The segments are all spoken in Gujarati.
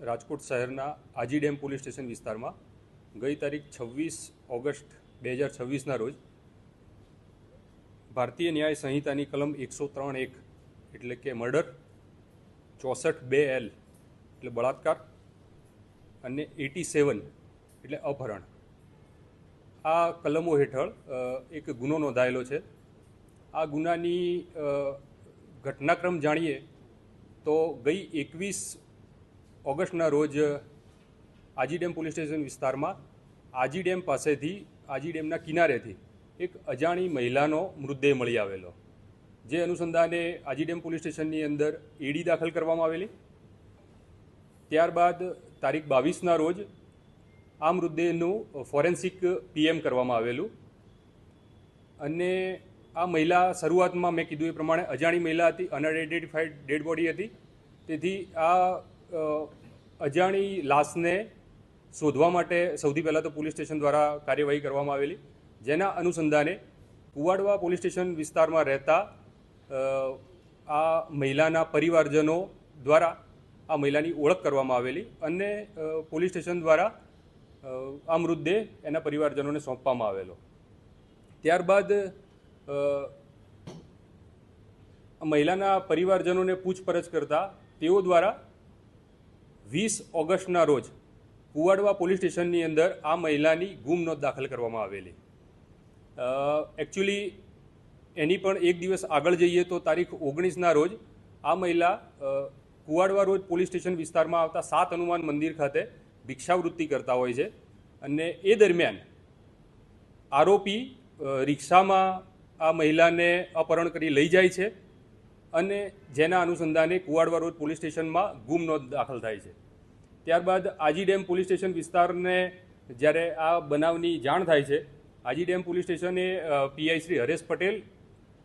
રાજકોટ શહેરના આજી ડેમ પોલીસ સ્ટેશન વિસ્તારમાં ગઈ તારીખ 26 ઓગસ્ટ 2026ના રોજ ભારતીય ન્યાય સંહિતાની કલમ 103(1) એટલે કે મર્ડર, 64(2)L એટલે બળાત્કાર અને 87 એટલે અપહરણ, આ કલમો હેઠળ એક ગુનો નોંધાયેલો છે. આ ગુનાની ઘટનાક્રમ જાણીએ તો ગઈ 21 ઓગસ્ટના રોજ આજી ડેમ પોલીસ સ્ટેશન વિસ્તારમાં આજી ડેમ પાસેથી, આજી ડેમના કિનારેથી એક અજાણી મહિલાનો મૃતદેહ મળી આવેલો, જે અનુસંધાને આજી ડેમ પોલીસ સ્ટેશનની અંદર એડી દાખલ કરવામાં આવેલી. ત્યારબાદ તારીખ 22ના રોજ આ મૃતદેહનું ફોરેન્સિક પીએમ કરવામાં આવેલું અને આ મહિલા શરૂઆતમાં મેં કીધું એ પ્રમાણે અજાણી મહિલા હતી, અનઆઇડેન્ટિફાઈડ ડેડ બોડી હતી. તેથી આ અજાણી લાશને શોધવા માટે સૌથી પહેલાં તો પોલીસ સ્ટેશન દ્વારા કાર્યવાહી કરવામાં આવેલી, જેના અનુસંધાને કુવાડવા પોલીસ સ્ટેશન વિસ્તારમાં રહેતા આ મહિલાના પરિવારજનો દ્વારા આ મહિલાની ઓળખ કરવામાં આવેલી અને પોલીસ સ્ટેશન દ્વારા આ મૃતદેહ એના પરિવારજનોને સોંપવામાં આવેલો. ત્યારબાદ મહિલાના પરિવારજનોને પૂછપરછ કરતા તેઓ દ્વારા 20 ઓગસ્ટના રોજ કુવાડવા પોલીસ સ્ટેશનની અંદર આ મહિલાની ગુમ નોંધ દાખલ કરવામાં આવેલી. એકચ્યુઅલી એની પણ એક દિવસ આગળ જઈએ તો તારીખ 19ના રોજ આ મહિલા કુવાડવા રોડ પોલીસ સ્ટેશન વિસ્તારમાં આવતા 7 હનુમાન મંદિર ખાતે ભિક્ષાવૃત્તિ કરતા હોય છે અને એ દરમિયાન આરોપી રિક્ષામાં આ મહિલાને અપહરણ કરી લઈ જાય છે અને જેના અનુસંધાને કુવાડવા રોડ પોલીસ સ્ટેશનમાં ગુમ નોંધ દાખલ થાય છે. ત્યારબાદ આજી ડેમ પોલીસ સ્ટેશન વિસ્તારને જ્યારે આ બનાવની જાણ થાય છે, આજી ડેમ પોલીસ સ્ટેશને પીઆઈ શ્રી હરેશ પટેલ,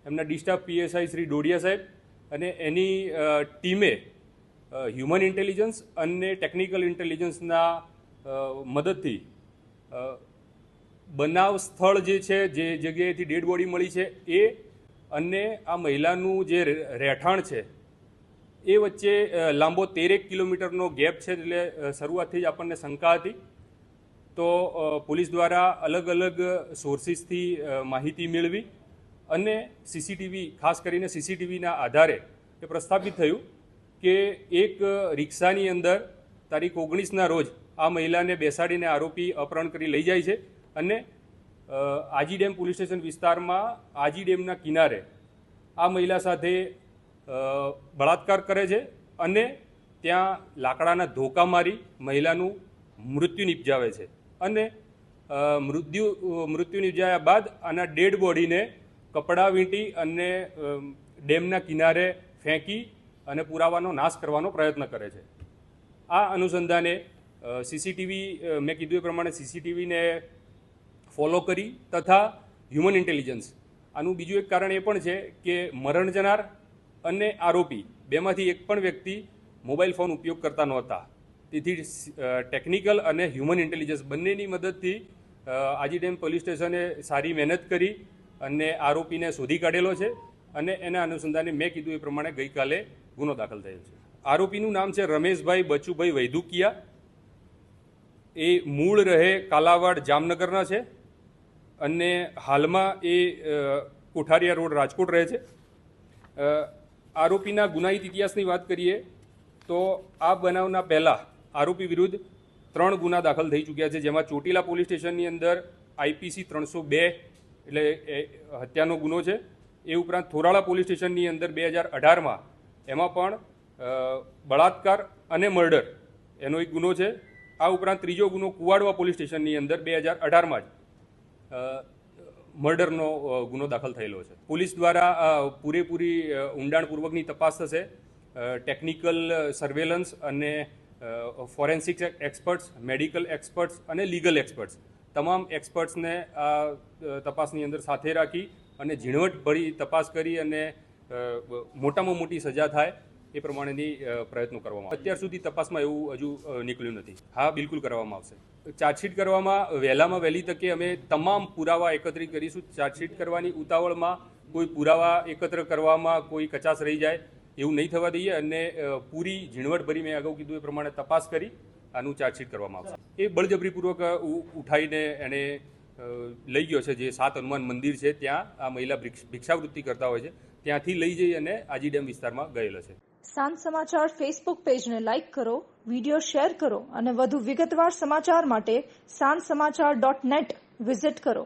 એમના ડિસ્ટાફ પીએસઆઈ શ્રી ડોડિયા સાહેબ અને એની ટીમે હ્યુમન ઇન્ટેલિજન્સ અને ટેકનિકલ ઇન્ટેલિજન્સના મદદથી બનાવ સ્થળ જે છે, જે જગ્યાએથી ડેડ બોડી મળી છે એ અને આ મહિલાનું જે રહેઠાણ છે એ વચ્ચે લાંબો 13 કિલોમીટરનો ગેપ છે. એટલે શરૂઆતથી જ આપણને શંકા હતી. તો પોલીસ દ્વારા અલગ અલગ સોર્સિસથી માહિતી મેળવી અને સીસીટીવી, ખાસ કરીને સીસીટીવીના આધારે એ પ્રસ્થાપિત થયું કે એક રિક્ષાની અંદર તારીખ 19ના રોજ આ મહિલાને બેસાડીને આરોપી અપહરણ કરી લઈ જાય છે અને આજી ડેમ પોલીસ સ્ટેશન વિસ્તારમાં આજી ડેમના કિનારે આ મહિલા સાથે બળાત્કાર કરે છે અને ત્યાં લાકડાના ધોકા મારી મહિલાનું મૃત્યુ નિપજાવે છે અને મૃત્યુ નિપજાયા બાદ આના ડેડ બોડીને કપડાં વીંટી અને ડેમના કિનારે ફેંકી અને પુરાવાનો નાશ કરવાનો પ્રયત્ન કરે છે. આ અનુસંધાને સીસીટીવી, મેં કીધું એ પ્રમાણે સીસીટીવીને ફોલો કરી તથા હ્યુમન ઇન્ટેલિજન્સ, આનું બીજું એક કારણ એ પણ છે કે મરણ જનાર અને આરોપી બેમાંથી એક પણ વ્યક્તિ મોબાઈલ ફોન ઉપયોગ કરતા નહોતા. તેથી ટેકનિકલ અને હ્યુમન ઇન્ટેલિજન્સ બંનેની મદદથી આજી ડેમ પોલીસ સ્ટેશને સારી મહેનત કરી અને આરોપીને શોધી કાઢેલો છે અને એના અનુસંધાને મેં કીધું એ પ્રમાણે ગઈકાલે ગુનો દાખલ થયેલ છે. આરોપીનું નામ છે રમેશભાઈ બચુભાઈ વૈદુકિયા. એ મૂળ રહે કાલાવાડ, જામનગરના છે અને હાલમાં એ કોઠારિયા રોડ, રાજકોટ રહે છે. આરોપીના ગુનાહિત ઇતિહાસની વાત કરીએ તો આ બનાવના પહેલાં આરોપી વિરુદ્ધ 3 ગુના દાખલ થઈ ચૂક્યા છે, જેમાં ચોટીલા પોલીસ સ્ટેશનની અંદર આઈપીસી 302 એટલે હત્યાનો ગુનો છે. એ ઉપરાંત થોરાળા પોલીસ સ્ટેશનની અંદર 2018માં એમાં પણ બળાત્કાર અને મર્ડર એનો એક ગુનો છે. આ ઉપરાંત ત્રીજો ગુનો કુવાડવા પોલીસ સ્ટેશનની અંદર 2018માં જ મર્ડરનો ગુનો દાખલ થયેલો છે. પોલીસ દ્વારા પૂરેપૂરી ઊંડાણપૂર્વકની તપાસ થશે. ટેકનિકલ સર્વેલન્સ અને ફોરેન્સિક એક્સપર્ટ્સ, મેડિકલ એક્સપર્ટ્સ અને લીગલ એક્સપર્ટ્સ, તમામ એક્સપર્ટ્સને આ તપાસની અંદર સાથે રાખી અને ઝીણવટભરી તપાસ કરી અને મોટામાં મોટી સજા થાય એ પ્રમાણેની પ્રયત્નો કરવામાં. અત્યાર સુધી તપાસમાં એવું હજુ નીકળ્યું નથી. હા, બિલકુલ કરવામાં આવશે. ચાર્જશીટ કરવામાં વહેલામાં વહેલી તકે અમે તમામ પુરાવા એકત્રિત કરીશું. ચાર્જશીટ કરવાની ઉતાવળમાં કોઈ પુરાવા એકત્ર કરવામાં કોઈ કચાશ રહી જાય એવું નહીં થવા દઈએ અને પૂરી ઝીણવટભરી મેં અગાઉ કીધું એ પ્રમાણે તપાસ કરી આનું ચાર્જશીટ કરવામાં આવશે. એ બળજબરીપૂર્વક ઉઠાઈને એને લઈ ગયો છે. જે 7 હનુમાન મંદિર છે ત્યાં આ મહિલા ભિક્ષાવૃત્તિ કરતા હોય છે, ત્યાંથી લઈ જઈ અને આજી ડેમ વિસ્તારમાં ગયેલો છે. સાંજ સમાચાર ફેસબુક પેજને લાઇક કરો, વિડીયો શેર કરો અને વધુ વિગતવાર સમાચાર માટે sanssamachar.net વિઝિટ કરો.